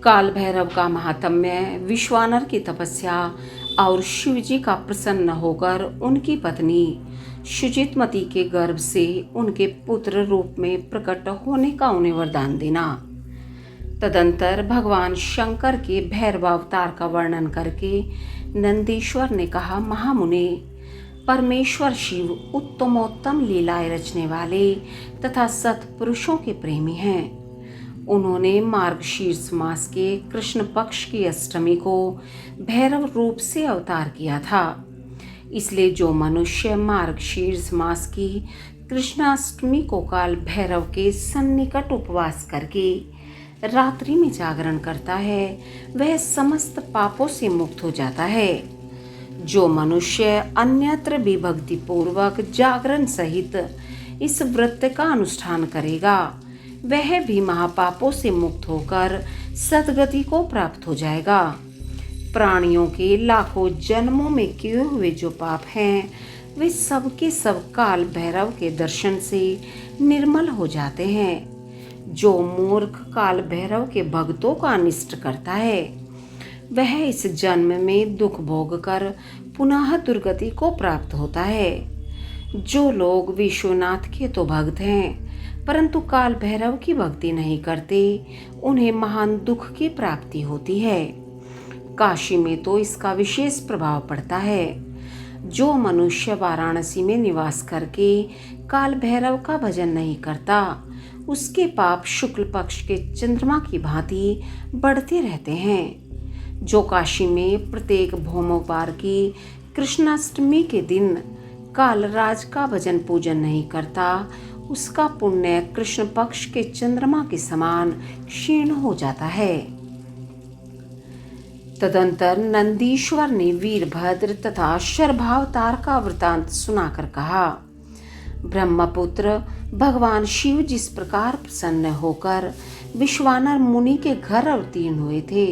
काल भैरव का महात्म्य। विश्वानर की तपस्या और शिवजी का प्रसन्न होकर उनकी पत्नी शुचितमती के गर्भ से उनके पुत्र रूप में प्रकट होने का उन्हें वरदान देना। तदंतर भगवान शंकर के भैरवावतार का वर्णन करके नंदीश्वर ने कहा, महामुने, परमेश्वर शिव उत्तमोत्तम लीलाएं रचने वाले तथा सत्पुरुषों के प्रेमी हैं। उन्होंने मार्गशीर्ष मास के कृष्ण पक्ष की अष्टमी को भैरव रूप से अवतार किया था। इसलिए जो मनुष्य मार्गशीर्ष मास की कृष्णाष्टमी को काल भैरव के सन्निकट उपवास करके रात्रि में जागरण करता है, वह समस्त पापों से मुक्त हो जाता है। जो मनुष्य अन्यत्र भी भक्ति पूर्वक जागरण सहित इस व्रत का अनुष्ठान करेगा, वह भी महापापों से मुक्त होकर सद्गति को प्राप्त हो जाएगा। प्राणियों के लाखों जन्मों में किए हुए जो पाप हैं, वे सब के सब काल भैरव के दर्शन से निर्मल हो जाते हैं। जो मूर्ख काल भैरव के भक्तों का अनिष्ट करता है, वह इस जन्म में दुख भोग कर पुनः दुर्गति को प्राप्त होता है। जो लोग विश्वनाथ के तो भक्त हैं परंतु काल भैरव की भक्ति नहीं करते, उन्हें महान दुख की प्राप्ति होती है। काशी में तो इसका विशेष प्रभाव पड़ता है। जो मनुष्य वाराणसी में निवास करके काल भैरव का भजन नहीं करता, उसके पाप शुक्ल पक्ष के चंद्रमा की भांति बढ़ते रहते हैं। जो काशी में प्रत्येक भौमवार की कृष्णाष्टमी के दिन कालराज का भजन पूजन नहीं करता, उसका पुण्य कृष्ण पक्ष के चंद्रमा के समान क्षीण हो जाता है। तदंतर नंदीश्वर ने वीरभद्र तथा शर्भावतार का वृतांत सुनाकर कहा, ब्रह्मपुत्र भगवान शिव जिस प्रकार प्रसन्न होकर विश्वानर मुनि के घर अवतीर्ण हुए थे,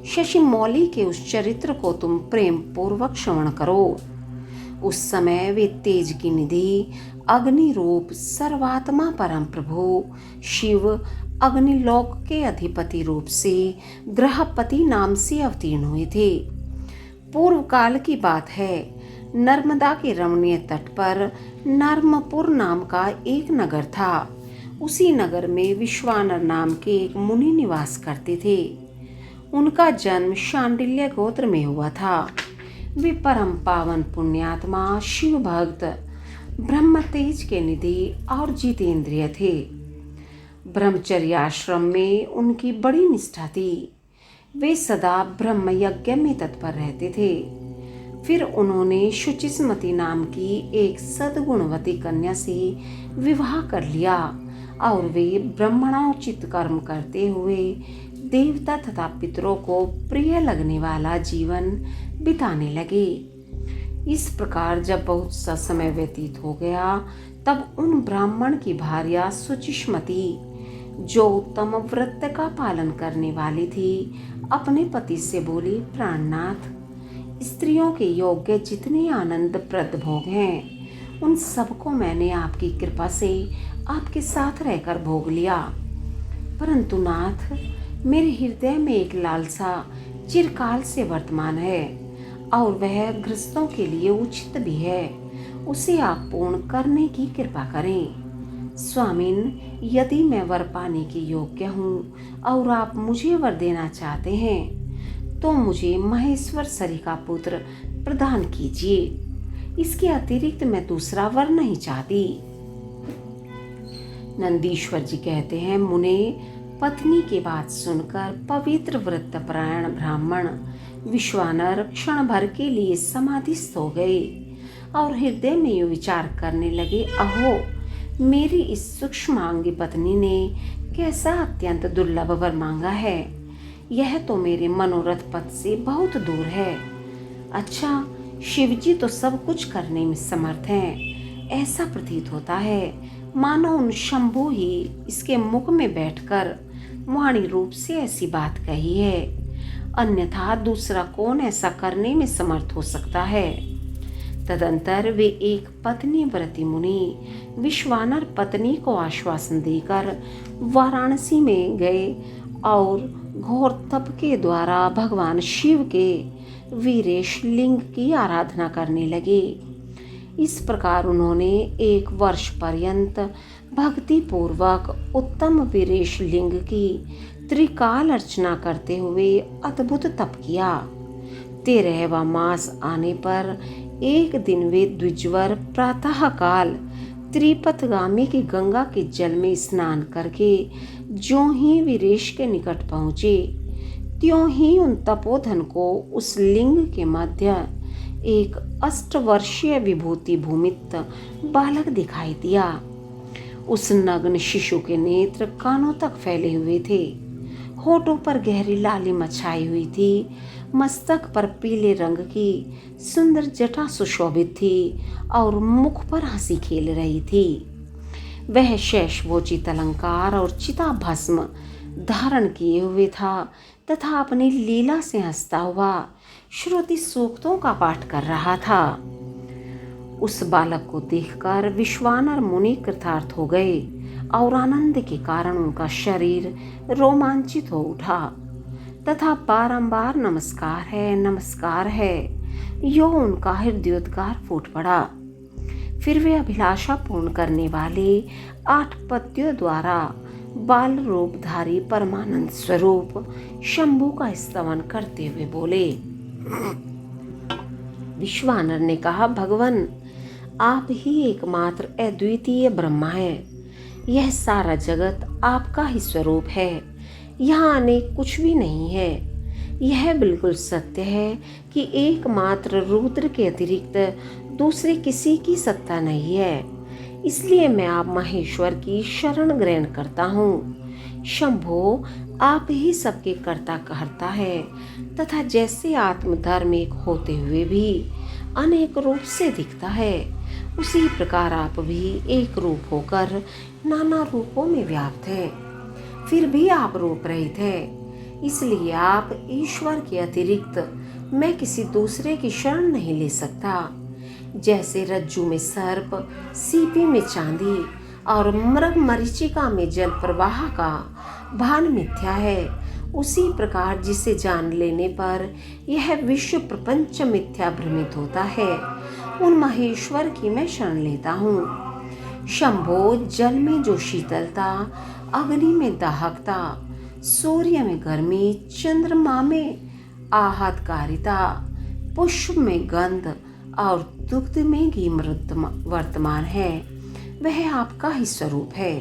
शशि मौली के उस चरित्र को तुम प्रेम पूर्वक श्रवण करो। उस समय वे तेज की निधि अग्नि रूप सर्वात्मा परम प्रभु शिव अग्निलोक के अधिपति रूप से ग्रहपति नाम से अवतीर्ण हुए थे। पूर्व काल की बात है, नर्मदा के रमणीय तट पर नर्मपुर नाम का एक नगर था। उसी नगर में विश्वानर नाम के एक मुनि निवास करते थे। उनका जन्म शांडिल्य गोत्र में हुआ था। वे परम पावन पुण्यात्मा शिव भक्त ब्रह्म तेज के निधि और जितेंद्रिय थे। ब्रह्मचर्याश्रम में उनकी बड़ी निष्ठा थी। वे सदा ब्रह्म यज्ञ में तत्पर रहते थे। फिर उन्होंने शुचिस्मती नाम की एक सद्गुणवती कन्या से विवाह कर लिया और वे ब्रह्मणोचित कर्म करते हुए देवता तथा पितरों को प्रिय लगने वाला जीवन बिताने लगे। इस प्रकार जब बहुत सा समय व्यतीत हो गया, तब उन ब्राह्मण की भार्या सुचिस्मती, जो उत्तम व्रत का पालन करने वाली थी, अपने पति से बोली, प्राणनाथ, स्त्रियों के योग्य जितने आनंदप्रद भोग हैं, उन सबको मैंने आपकी कृपा से आपके साथ रहकर भोग लिया। परंतु नाथ, मेरे हृदय में एक लालसा चिरकाल से वर्तमान है और वह गृहस्थों के लिए उचित भी है। उसे आप पूर्ण करने की कृपा करें। स्वामिन, यदि मैं वर पाने के योग्य हूँ और आप मुझे वर देना चाहते हैं, तो मुझे महेश्वर सरी का पुत्र प्रदान कीजिए। इसके अतिरिक्त मैं दूसरा वर नहीं चाहती। नंदीश्वर जी कहते हैं, मुने, पत्नी की बात सुनकर पवित्र व्रतपरायण ब्राह्मण विश्वानर क्षण भर के लिए समाधिस्थ हो गए और हृदय में ये विचार करने लगे, अहो, मेरी इस सूक्ष्मांगी पत्नी ने कैसा अत्यंत दुर्लभ वर मांगा है। यह तो मेरे मनोरथ पथ से बहुत दूर है। अच्छा, शिवजी तो सब कुछ करने में समर्थ हैं। ऐसा प्रतीत होता है मानो उन शंभु ही इसके मुख में बैठकर वाणी रूप से ऐसी बात कही है, अन्यथा दूसरा कौन ऐसा करने में समर्थ हो सकता है। तदंतर वे एक पत्नी व्रती मुनि विश्वानर पत्नी को आश्वासन देकर वाराणसी में गए और घोर तप के द्वारा भगवान शिव के वीरेश लिंग की आराधना करने लगे। इस प्रकार उन्होंने 1 वर्ष पर्यंत भक्ति पूर्वक उत्तम वीरेश लिंग की त्रिकाल अर्चना करते हुए अद्भुत तप किया। 13वां मास आने पर एक दिन वे द्विजवर प्रातः काल त्रिपथगामी की गंगा के जल में स्नान करके ज्यों ही वीरेश के निकट पहुँचे, त्यों ही उन तपोधन को उस लिंग के मध्य एक 8 वर्षीय विभूति भूमित बालक दिखाई दिया। उस नग्न शिशु के नेत्र कानों तक फैले हुए थे, होठों पर गहरी लालिमा छाई हुई थी, मस्तक पर पीले रंग की सुंदर जटा सुशोभित थी और मुख पर हंसी खेल रही थी। वह शेषभूषित अलंकार और चिता भस्म धारण किए हुए था तथा अपनी लीला से हंसता हुआ श्रुति सूक्तों का पाठ कर रहा था। उस बालक को देखकर विश्वानर मुनि कृतार्थ हो गए और आनंद के कारण उनका शरीर रोमांचित हो उठा तथा बारंबार नमस्कार है यो उनका हृदयोद्गार फूट पड़ा। फिर वे अभिलाषा पूर्ण करने वाले 8 पत्तियों द्वारा बाल रूपधारी परमानंद स्वरूप शंभु का स्तवन करते हुए बोले। विश्वानर ने कहा, भगवान आप ही एकमात्र अद्वितीय ब्रह्मा है। यह सारा जगत आपका ही स्वरूप है, यहाँ अनेक कुछ भी नहीं है। यह बिल्कुल सत्य है कि एकमात्र रुद्र के अतिरिक्त दूसरे किसी की सत्ता नहीं है। इसलिए मैं आप महेश्वर की शरण ग्रहण करता हूँ। शंभो आप ही सबके कर्ता कहता है तथा जैसे आत्मधर्म एक होते हुए भी अनेक रूप से दिखता है, उसी प्रकार आप भी एक रूप होकर नाना रूपों में व्याप्त हैं। फिर भी आप रूप रहित हैं। इसलिए आप ईश्वर के अतिरिक्त मैं किसी दूसरे की शरण नहीं ले सकता। जैसे रज्जु में सर्प, सीपी में चांदी और मृग मरीचिका में जल प्रवाह का भान मिथ्या है, उसी प्रकार जिसे जान लेने पर यह विश्व प्रपंच मिथ्या भ्रमित होता है, उन महेश्वर की मैं शरण लेता हूँ। शंभो जल में जो शीतलता, अग्नि में दाहकता, सूर्य में गर्मी, चंद्रमा में आहतकारिता, पुष्प में गंध और दुग्ध में घी वर्तमान है, वह आपका ही स्वरूप है।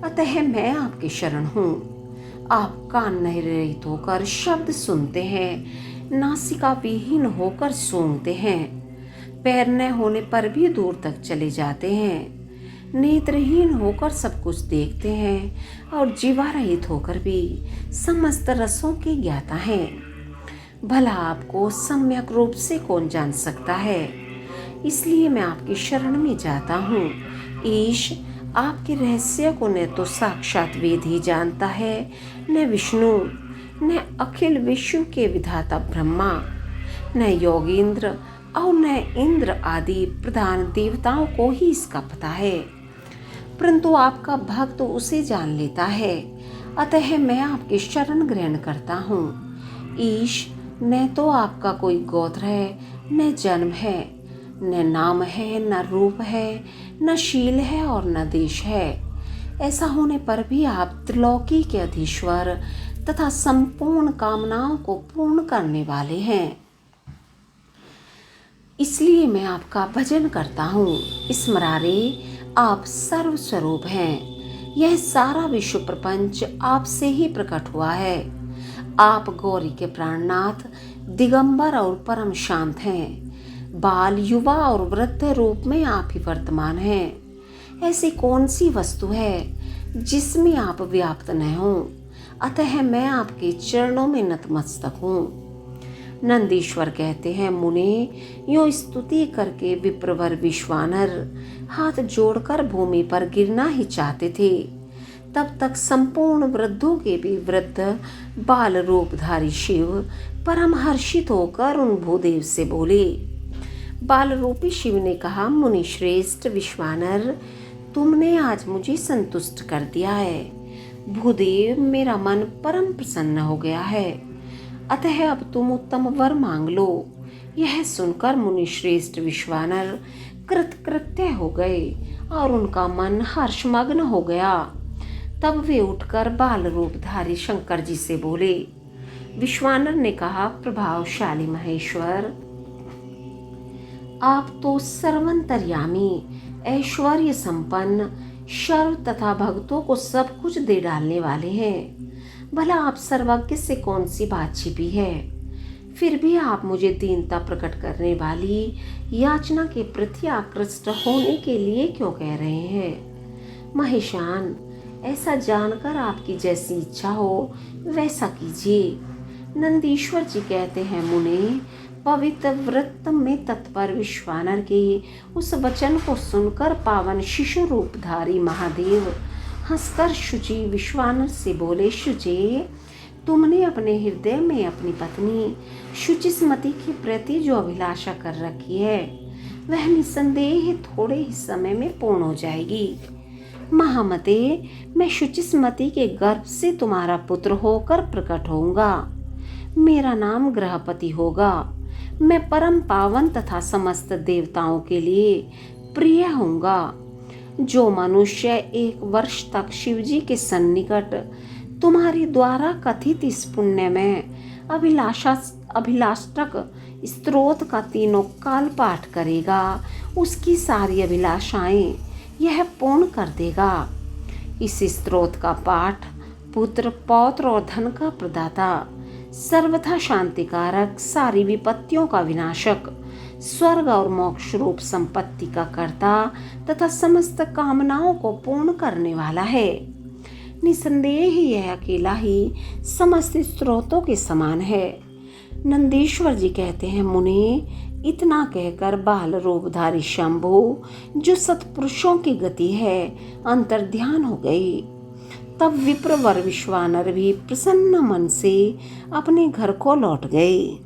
अतः मैं आपके शरण हूँ। आप कान नहीं रहित होकर शब्द सुनते हैं, नासिका विहीन होकर सूंघते हैं, पैर न होने पर भी दूर तक चले जाते हैं, नेत्रहीन होकर सब कुछ देखते हैं और जीवा रहित होकर भी समस्त रसों के ज्ञाता हैं। भला आपको सम्यक रूप से कौन जान सकता है? इसलिए मैं आपकी शरण में जाता हूँ। ईश आपके रहस्य को न तो साक्षात वेद ही जानता है, न विष्णु, न अखिल विश्व के विधाता ब्रह्मा, न योगींद्र और न इंद्र आदि प्रधान देवताओं को ही इसका पता है, परंतु आपका भक्त उसे जान लेता है। अतः मैं आपकी शरण ग्रहण करता हूँ। ईश न तो आपका कोई गोत्र है, न जन्म है, न नाम है, न रूप है, न शील है और न देश है। ऐसा होने पर भी आप त्रिलोकी के अधीश्वर तथा संपूर्ण कामनाओं को पूर्ण करने वाले हैं। इसलिए मैं आपका भजन करता हूँ। स्मरारे आप सर्वस्वरूप हैं। यह सारा विश्व प्रपंच आपसे ही प्रकट हुआ है। आप गौरी के प्राणनाथ, दिगंबर और परम शांत हैं। बाल, युवा और वृद्ध रूप में आप ही वर्तमान हैं। ऐसी कौन सी वस्तु है जिसमें आप व्याप्त न हो? अतः मैं आपके चरणों में नतमस्तक हूँ। नंदीश्वर कहते हैं, मुने यो स्तुति करके विप्रवर विश्वानर हाथ जोड़कर भूमि पर गिरना ही चाहते थे, तब तक संपूर्ण वृद्धों के भी वृद्ध बाल रूपधारी शिव परम हर्षित होकर उन भूदेव से बोले। बाल रूपी शिव ने कहा, मुनि श्रेष्ठ विश्वानर, तुमने आज मुझे संतुष्ट कर दिया है। भूदेव, मेरा मन परम प्रसन्न हो गया है, अतः अब तुम उत्तम वर मांग लो। यह सुनकर मुनि श्रेष्ठ विश्वानर कृतकृत्य हो गए और उनका मन हर्षमग्न हो गया। तब वे उठकर बाल रूपधारी शंकर जी से बोले। विश्वानर ने कहा, प्रभावशाली महेश्वर, आप तो सर्वंतर्यामी, ऐश्वर्य संपन्न, सर्व तथा भक्तों को सब कुछ दे डालने वाले हैं। भला आप सर्वज्ञ से कौन सी बात छिपी है? फिर भी आप मुझे दीनता प्रकट करने वाली याचना के प्रति आकृष्ट होने के लिए क्यों कह रहे हैं? महेशान, ऐसा जानकर आपकी जैसी इच्छा हो वैसा कीजिए। नंदीश्वर जी कहते हैं, मुने, पवित्र व्रत में तत्पर विश्वानर के उस वचन को सुनकर पावन शिशु रूपधारी महादेव हंसकर शुचि विश्वानर से बोले, शुचे, तुमने अपने हृदय में अपनी पत्नी शुचिस्मति के प्रति जो अभिलाषा कर रखी है वह निसंदेह थोड़े ही समय में पूर्ण हो जाएगी। महामते, मैं शुचिस्मति के गर्भ से तुम्हारा पुत्र होकर प्रकट होऊंगा। मेरा नाम ग्रहपति होगा। मैं परम पावन तथा समस्त देवताओं के लिए प्रिय होऊंगा। जो मनुष्य 1 वर्ष तक शिवजी के सन्निकट तुम्हारी द्वारा कथित इस पुण्य में अभिलाषक स्तोत्र का तीनों काल पाठ करेगा, उसकी सारी अभिलाषाएं यह पूर्ण कर देगा। इस स्तोत्र का पाठ पुत्र, पौत्र और धन का प्रदाता, सर्वथा शांतिकारक, सारी विपत्तियों का विनाशक, स्वर्ग और मोक्ष रूप संपत्ति का कर्ता तथा समस्त कामनाओं को पूर्ण करने वाला है। निसंदेह यह अकेला ही समस्त स्रोतों के समान है। नंदीश्वर जी कहते हैं, मुने, इतना कहकर बाल रूपधारी शंभु, जो सत्पुरुषों की गति है, अंतर्ध्यान हो गई। तब विप्रवर विश्वानर भी प्रसन्न मन से अपने घर को लौट गए।